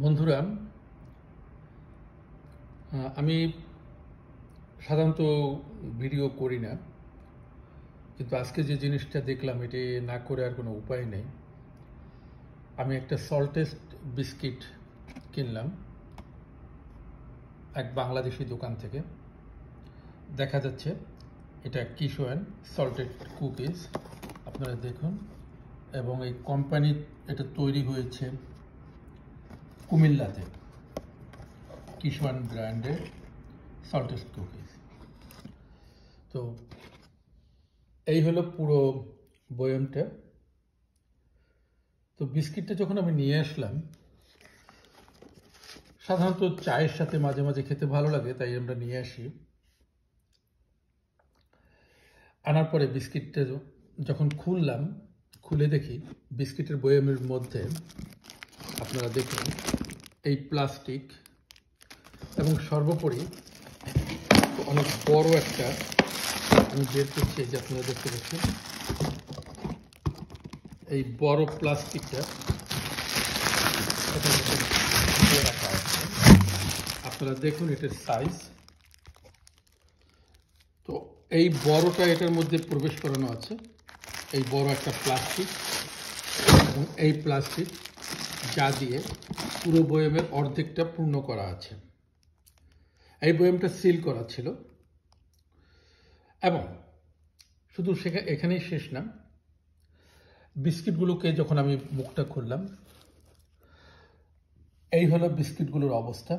বন্ধুরা, আমি সাধারণত ভিডিও করি না, কিন্তু আজকে যে জিনিসটা দেখলাম এটি না করে আর কোনো উপায় নেই। আমি একটা সল্টেস্ট বিস্কিট কিনলাম এক বাংলাদেশি দোকান থেকে। দেখা যাচ্ছে এটা কিশোয়ান সল্টেড কুকিজ, আপনারা দেখুন। এবং এই কোম্পানি এটা তৈরি হয়েছে কুমিল্লাতে, কিশোয়ান ব্র্যান্ডের সল্টেড কুকিজ। তো এই হলো পুরো বয়মটা। তো বিস্কিটটা যখন আমি নিয়ে আসলাম, সাধারণত চায়ের সাথে মাঝে মাঝে খেতে ভালো লাগে, তাই আমরা নিয়ে আসি। আনার পরে বিস্কিটটা যখন খুললাম, খুলে দেখি বিস্কিটের বয়মের মধ্যে আপনারা দেখুন এই প্লাস্টিক, এবং সর্বোপরি অনেক বড় একটা, আমি বের করছি, যে আপনারা দেখতে পাচ্ছেন এই বড় প্লাস্টিকটা রাখা আছে। আপনারা দেখুন এটার সাইজ। তো এই বড়টা এটার মধ্যে প্রবেশ করানো আছে, এই বড় একটা প্লাস্টিক, এবং এই প্লাস্টিক যা দিয়ে পুরো বয়মের অর্ধেকটা পূর্ণ করা আছে। এই বয়মটা সিল করা ছিল, এবং শুধু এখানেই শেষ না। বিস্কিটগুলোকে যখন আমি মুখটা খুললাম, এই হলো বিস্কিটগুলোর অবস্থা।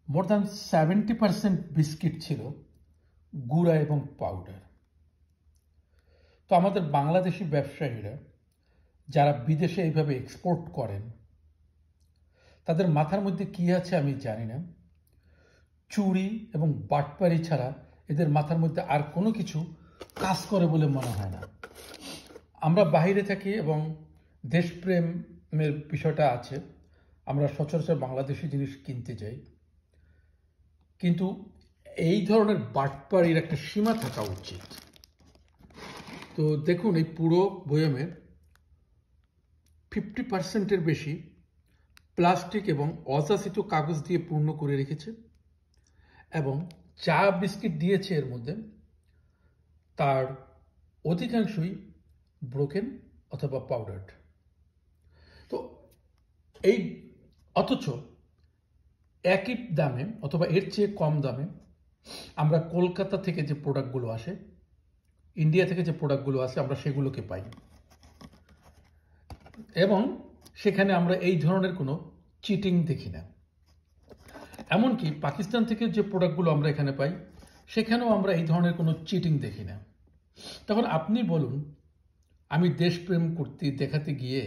মোর দ্যান 70% বিস্কিট ছিল গুঁড়া এবং পাউডার। তো আমাদের বাংলাদেশি ব্যবসায়ীরা যারা বিদেশে এইভাবে এক্সপোর্ট করেন, তাদের মাথার মধ্যে কি আছে আমি জানি না। চুরি এবং বাটপারি ছাড়া এদের মাথার মধ্যে আর কোনো কিছু কাজ করে বলে মনে হয় না। আমরা বাইরে থাকি এবং দেশপ্রেমের বিষয়টা আছে, আমরা সচরাচর বাংলাদেশি জিনিস কিনতে যাই, কিন্তু এই ধরনের বাটপারির একটা সীমা থাকা উচিত। তো দেখুন এই পুরো বয়মে 50%-এর বেশি প্লাস্টিক এবং অযাচিত কাগজ দিয়ে পূর্ণ করে রেখেছে, এবং চা বিস্কিট দিয়েছে এর মধ্যে, তার অধিকাংশই ব্রোকেন অথবা পাউডার্ড। তো এই অথচ একই দামে অথবা এর চেয়ে কম দামে আমরা কলকাতা থেকে যে প্রোডাক্টগুলো আসে, ইন্ডিয়া থেকে যে প্রোডাক্টগুলো আসে, আমরা সেগুলোকে পাই, এবং সেখানে আমরা এই ধরনের কোনো চিটিং দেখি না। এমনকি পাকিস্তান থেকে যে প্রোডাক্টগুলো আমরা এখানে পাই, সেখানেও আমরা এই ধরনের কোনো চিটিং দেখি না। তখন আপনি বলুন, আমি দেশপ্রেম করতে দেখাতে গিয়ে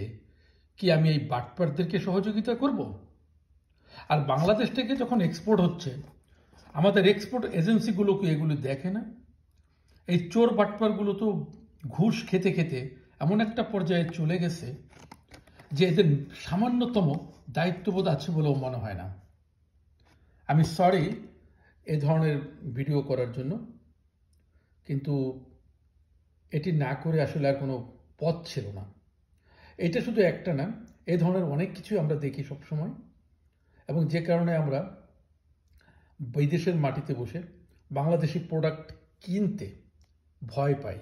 কি আমি এই বাটপারদেরকে সহযোগিতা করব? আর বাংলাদেশ থেকে যখন এক্সপোর্ট হচ্ছে, আমাদের এক্সপোর্ট এজেন্সিগুলো কি এগুলো দেখে না? এই চোর বাটপারগুলো তো ঘুষ খেতে খেতে এমন একটা পর্যায়ে চলে গেছে যে এদের সামান্যতম দায়িত্ববোধ আছে বলেও মনে হয় না। আমি সরি এ ধরনের ভিডিও করার জন্য, কিন্তু এটি না করে আসলে আর কোনো পথ ছিল না। এটা শুধু একটা না, এই ধরনের অনেক কিছুই আমরা দেখি সবসময়, এবং যে কারণে আমরা বিদেশের মাটিতে বসে বাংলাদেশি প্রোডাক্ট কিনতে ভয় পাই।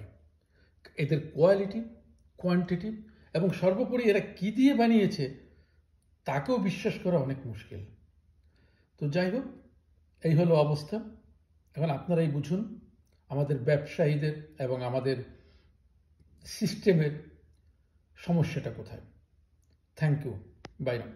এদের কোয়ালিটি, কোয়ান্টিটি এবং সর্বোপরি এরা কি দিয়ে বানিয়েছে তাকেও বিশ্বাস করা অনেক মুশকিল। তো যাই হোক, এই হলো অবস্থা। এখন আপনারাই বুঝুন আমাদের ব্যবসায়ীদের এবং আমাদের সিস্টেমের সমস্যাটা কোথায়। Thank you, bye now.